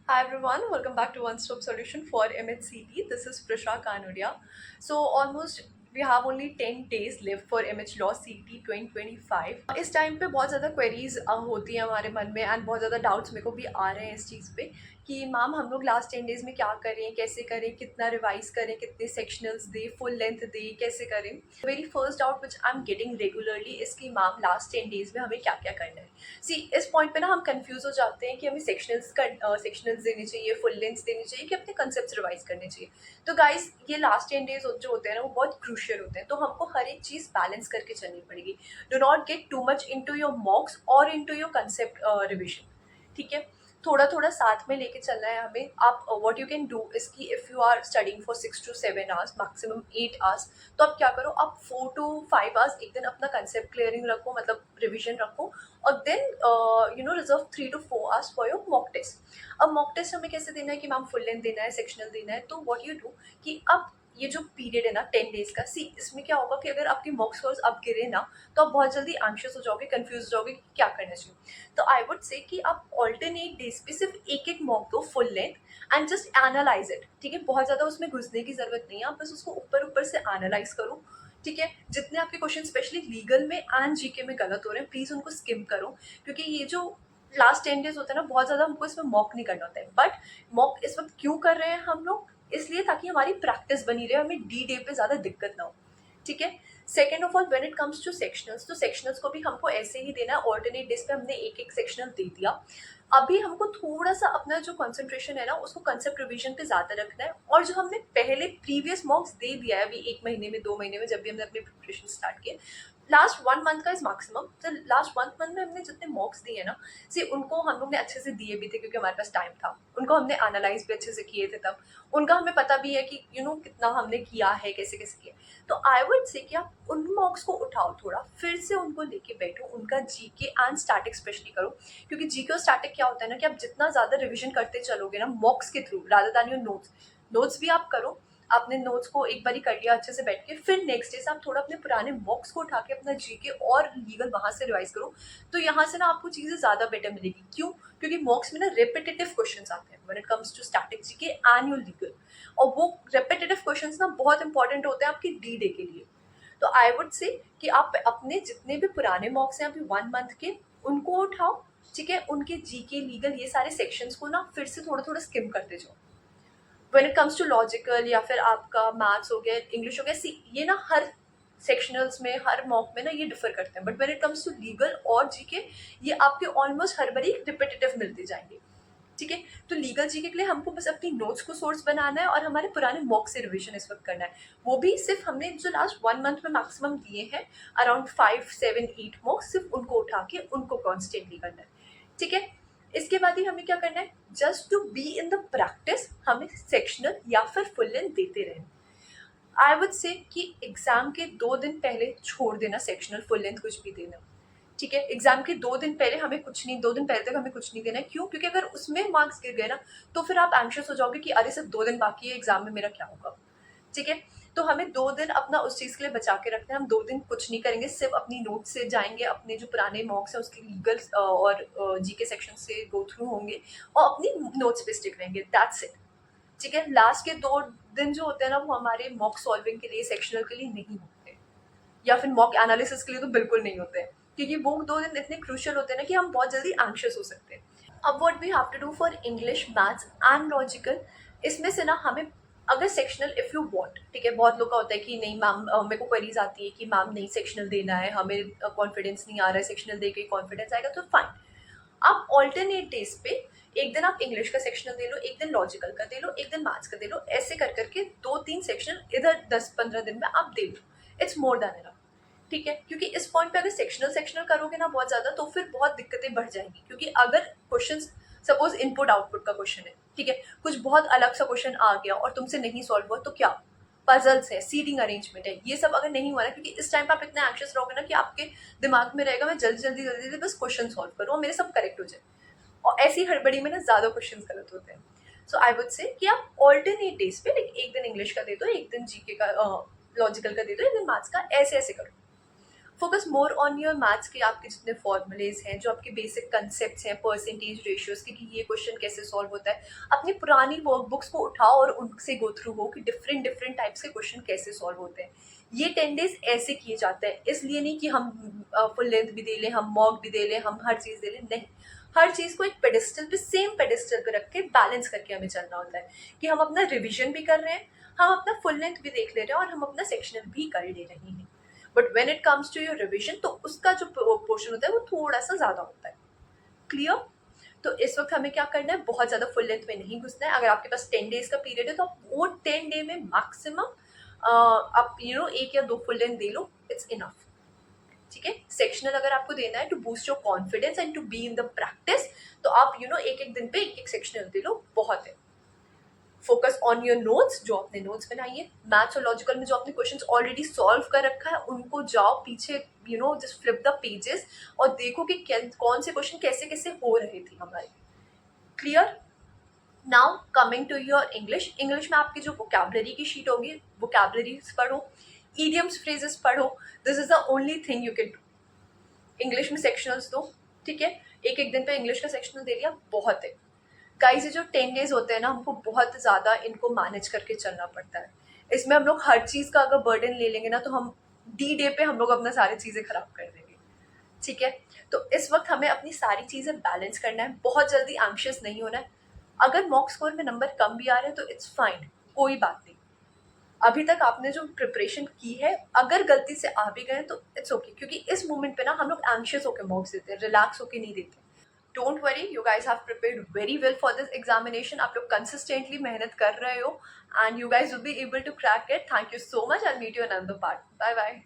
Hi everyone, welcome back to One Stop Solution for MHCT. This is Prisha Kanuria. So almost we have only 10 days left for MH Law CT 2025. इस time पे बहुत ज़्यादा queries होती हैं हमारे मन में एंड बहुत ज़्यादा डाउट्स मेरे को भी आ रहे हैं इस चीज़ पे कि मैम हम लोग लास्ट 10 डेज में क्या करें, कैसे करें, कितना रिवाइज करें, कितने सेक्शनल्स दे, फुल लेंथ दे, कैसे करें। Very first doubt which I am getting regularly इसकी मैम लास्ट 10 डेज में हमें क्या क्या करना है। सी इस पॉइंट पे ना हम कंफ्यूज हो जाते हैं कि हमें सेक्शनल्स देने चाहिए, फुल लेंथ देनी चाहिए कि अपने कंसेप्ट रिवाइज करने चाहिए। तो गाइस ये लास्ट 10 डेज जो होते हैं ना वो बहुत क्रूशियल होते हैं, तो हमको हर एक चीज़ बैलेंस करके चलनी पड़ेगी। Do not gate too much into your मॉक्स और इनटू योर कंसेप्ट रिविजन। ठीक है, थोड़ा थोड़ा साथ में लेके चलना है हमें। आप व्हाट यू कैन डू इसकी, if you are studying for 6 to 7 hours, maximum 8 hours, तो आप क्या करो, आप 4 to 5 आवर्स एक दिन अपना कंसेप्ट क्लियरिंग रखो, मतलब रिविजन रखो, और then reserve 3 to 4 hours for your mock test. अब मॉक टेस्ट हमें कैसे देना है कि मैम फुल लेंथ देना है, सेक्शनल देना है, तो व्हाट यू डू कि अब ये जो पीरियड है ना 10 डेज का, सी इसमें क्या होगा कि अगर आपके मॉक स्कोर्स अब गिरे ना तो आप बहुत जल्दी एंशियस हो जाओगे, कंफ्यूज हो जाओगे कि क्या करना चाहिए। तो आई वुड से कि आप ऑल्टरनेट डेज पे सिर्फ एक एक मॉक दो full length and just analyse it. ठीक है, बहुत ज़्यादा उसमें घुसने की ज़रूरत नहीं है, आप बस उसको ऊपर ऊपर से एनालाइज करो। ठीक है, जितने आपके क्वेश्चन स्पेशली लीगल में एंड जीके में गलत हो रहे हैं प्लीज़ उनको स्किम करो, क्योंकि ये जो लास्ट 10 डेज होते हैं ना बहुत ज़्यादा हमको इसमें मॉक नहीं करना होता है। बट मॉक इस वक्त क्यों कर रहे हैं हम लोग, इसलिए ताकि हमारी प्रैक्टिस बनी रहे, हमें डी डे पे ज़्यादा दिक्कत ना हो। ठीक है, second of all when it comes to sectionals, तो सेक्शनल्स को भी हमको ऐसे ही देना है। ऑल्टरनेट डेज पे हमने एक एक सेक्शनल दे दिया। अभी हमको थोड़ा सा अपना जो कंसंट्रेशन है ना उसको कंसेप्ट रिवीजन पे ज़्यादा रखना है, और जो हमने पहले प्रीवियस मॉक्स दे दिया है अभी 1 महीने में, 2 महीने में, जब भी हमने अपने प्रिपरेशन स्टार्ट किए, लास्ट 1 मंथ का इज मैक्सिमम, तो लास्ट 1 मंथ में हमने जितने मॉक्स दिए ना, सी उनको हम लोग ने अच्छे से दिए भी थे क्योंकि हमारे पास टाइम था, उनको हमने एनालाइज भी अच्छे से किए थे, तब उनका हमें पता भी है कि कितना हमने किया है, कैसे कैसे किया। तो आई वुड से कि आप उन मॉक्स को उठाओ, थोड़ा फिर से उनको लेके बैठो, उनका जीके एंड स्टैटिक स्पेशली करो, क्योंकि जीके और स्टैटिक क्या होता है ना कि आप जितना ज़्यादा रिविजन करते चलोगे ना मॉक्स के through rather than your notes, notes भी आप करो, आपने नोट्स को एक बार कर लिया अच्छे से बैठ के, फिर नेक्स्ट डे से आप थोड़ा अपने पुराने मॉक्स को उठा के अपना जीके और लीगल वहाँ से रिवाइज करो, तो यहाँ से ना आपको चीज़ें ज़्यादा बेटर मिलेगी। क्यों? क्योंकि मॉक्स में ना रेपिटेटिव क्वेश्चंस आते हैं when it comes to static GK and your legal, और वो रेपिटेटिव क्वेश्चंस ना बहुत इंपॉर्टेंट होते हैं आपके डी डे के लिए। तो आई वुड से कि आप अपने जितने भी पुराने मॉक्स हैं अभी 1 मंथ के, उनको उठाओ। ठीक है, उनके जीके लीगल ये सारे सेक्शंस को ना फिर से थोड़ा थोड़ा स्किम करते जाओ। When it comes to logical या फिर आपका मैथ्स हो गया, इंग्लिश हो गया, सी ये ना हर सेक्शनल्स में, हर मॉक में ना ये डिफर करते हैं, but when it comes to legal और जीके ये आपके ऑलमोस्ट हर बारी रिपीटेटिव मिलते जाएंगे। ठीक है, तो लीगल जीके के लिए हमको बस अपनी नोट्स को सोर्स बनाना है और हमारे पुराने मॉक से रिवीजन इस वक्त करना है। वो भी सिर्फ हमने जो लास्ट 1 मंथ में मैक्सिमम दिए हैं, अराउंड 5, 7, 8 मॉक्स, सिर्फ उनको उठा के उनको कॉन्स्टेंटली करना है। ठीक है, इसके बाद ही हमें क्या करना है, just to be in the practice हमें सेक्शनल या फिर फुल लेंथ देते रहना। आई वुड से कि एग्जाम के 2 दिन पहले छोड़ देना सेक्शनल फुल लेंथ कुछ भी देना। ठीक है, एग्जाम के 2 दिन पहले हमें कुछ नहीं, 2 दिन पहले तक हमें कुछ नहीं देना है। क्यों? क्योंकि अगर उसमें मार्क्स गिर गए ना तो फिर आप एंशियस हो जाओगे कि अरे सिर्फ 2 दिन बाकी है एग्जाम में, मेरा क्या होगा। ठीक है, तो हमें 2 दिन अपना उस चीज़ के लिए बचा के रखना है। हम 2 दिन कुछ नहीं करेंगे, सिर्फ अपनी नोट से जाएंगे, अपने जो पुराने मॉक्स हैं उसके लीगल और जीके सेक्शन से गो थ्रू होंगे और अपनी नोट्स पे स्टिक रहेंगे, दैट्स इट। ठीक है, लास्ट के 2 दिन जो होते हैं ना वो हमारे मॉक सॉल्विंग के लिए, सेक्शनल के लिए नहीं होते, या फिर मॉक एनालिसिस के लिए तो बिल्कुल नहीं होते हैं, क्योंकि वो 2 दिन इतने क्रूशियल होते हैं ना कि हम बहुत जल्दी एंशियस हो सकते हैं। अब what we have to do for English, maths and logical, इसमें से ना हमें अगर सेक्शनल इफ़ यू वांट, ठीक है, बहुत लोग का होता है कि नहीं मैम मेरे को क्वेरीज आती है कि मैम नहीं सेक्शनल देना है, हमें कॉन्फिडेंस नहीं आ रहा है, सेक्शनल दे के कॉन्फिडेंस आएगा, तो फाइन, आप ऑल्टरनेट डेज पे एक दिन आप इंग्लिश का सेक्शनल दे लो, एक दिन लॉजिकल का दे लो, एक दिन मैथ्स का दे लो, ऐसे कर करके 2-3 सेक्शनल इधर 10-15 दिन में आप दे लो, इट्स मोर देन इनफ। ठीक है, क्योंकि इस पॉइंट पे अगर सेक्शनल सेक्शनल करोगे ना बहुत ज्यादा तो फिर बहुत दिक्कतें बढ़ जाएंगी, क्योंकि अगर क्वेश्चन सपोज इनपुट आउटपुट का क्वेश्चन है, ठीक है, कुछ बहुत अलग सा क्वेश्चन आ गया और तुमसे नहीं सॉल्व हुआ, तो क्या पजल्स है, सीटिंग अरेंजमेंट है, ये सब अगर नहीं हुआ ना, क्योंकि इस टाइम पे आप इतना एंशियस रहोगे ना कि आपके दिमाग में रहेगा मैं जल्दी जल्दी जल्दी जल्दी बस क्वेश्चन सॉल्व करूँ और मेरे सब करेक्ट हो जाए, और ऐसी हड़बड़ी में ना ज्यादा क्वेश्चन गलत होते हैं। सो आई वुड से कि आप ऑल्टरनेट डेज पे एक दिन इंग्लिश का दे दो, एक दिन जीके का लॉजिकल का दे दो, एक दिन मैथ्स का, ऐसे ऐसे करो। Focus more on your maths के आपके जितने फॉर्मूलेज हैं, जो आपके बेसिक कंसेप्ट्स हैं, परसेंटेज रेशियोज के कि ये क्वेश्चन कैसे सॉल्व होता है, अपनी पुरानी वर्कबुक्स को उठाओ और उनसे गो थ्रू हो कि डिफरेंट डिफरेंट टाइप्स के क्वेश्चन कैसे सॉल्व होते हैं। ये 10 डेज ऐसे किए जाते हैं, इसलिए नहीं कि हम फुल लेंथ भी दे लें, हम मॉक भी दे लें, हम हर चीज़ दे लें, नहीं। हर चीज़ को एक पेडिस्टल पे, सेम पेडिस्टल पे रख के बैलेंस करके हमें चलना होता है कि हम अपना रिविजन भी कर रहे हैं, हम अपना फुल लेंथ भी देख ले रहे हैं और हम अपना सेक्शनल भी कर ले रहे हैं। But when it comes to your revision, तो उसका जो पोर्शन होता है वो थोड़ा सा ज़्यादा होता है। क्लियर? तो इस वक्त हमें क्या करना है, बहुत ज़्यादा फुल लेंथ में नहीं घुसना है। अगर आपके पास 10 डेज का पीरियड है तो आप वो 10 डे में मैक्सिमम आप एक या दो फुल लेंथ दे लो, इट्स इनफ। ठीक है, सेक्शनल अगर आपको देना है to boost your confidence and to be in the practice, तो आप एक एक दिन पे एक एक सेक्शनल दे लो, बहुत है। फोकस ऑन योर नोट्स, जो आपने नोट्स बनाई है, मैथ्स और लॉजिकल में जो आपने क्वेश्चंस ऑलरेडी सॉल्व कर रखा है उनको जाओ पीछे, जस्ट फ्लिप द पेजेस और देखो कि कौन से क्वेश्चन कैसे कैसे हो रहे थे हमारे। Clear? Now coming to your English. English में आपकी जो वोकैबलरी की शीट होगी, वोकैबलरीज पढ़ो, ईडियम्स फ्रेजेस पढ़ो, this is the only thing you can do. English में सेक्शनल्स दो, ठीक है, एक एक दिन पे इंग्लिश का सेक्शनल दे दिया, बहुत है। गाइस, ये जो 10 डेज होते हैं ना, हमको बहुत ज़्यादा इनको मैनेज करके चलना पड़ता है। इसमें हम लोग हर चीज़ का अगर बर्डन ले लेंगे ना, तो हम डी डे पे हम लोग अपना सारी चीज़ें खराब कर देंगे। ठीक है, तो इस वक्त हमें अपनी सारी चीज़ें बैलेंस करना है, बहुत जल्दी एंग्शियस नहीं होना है। अगर मॉक स्कोर में नंबर कम भी आ रहे हैं तो इट्स फाइन, कोई बात नहीं। अभी तक आपने जो प्रिपरेशन की है, अगर गलती से आ भी गए तो इट्स ओके, क्योंकि इस मोमेंट पे ना हम लोग एंग्शियस होकर मॉक्स देते हैं, रिलैक्स होकर नहीं देते। Don't worry, you guys have prepared very well for this examination. आप लोग कंसिस्टेंटली मेहनत कर रहे हो and you guys will be able to crack it. Thank you so much. I meet you in another part. Bye bye.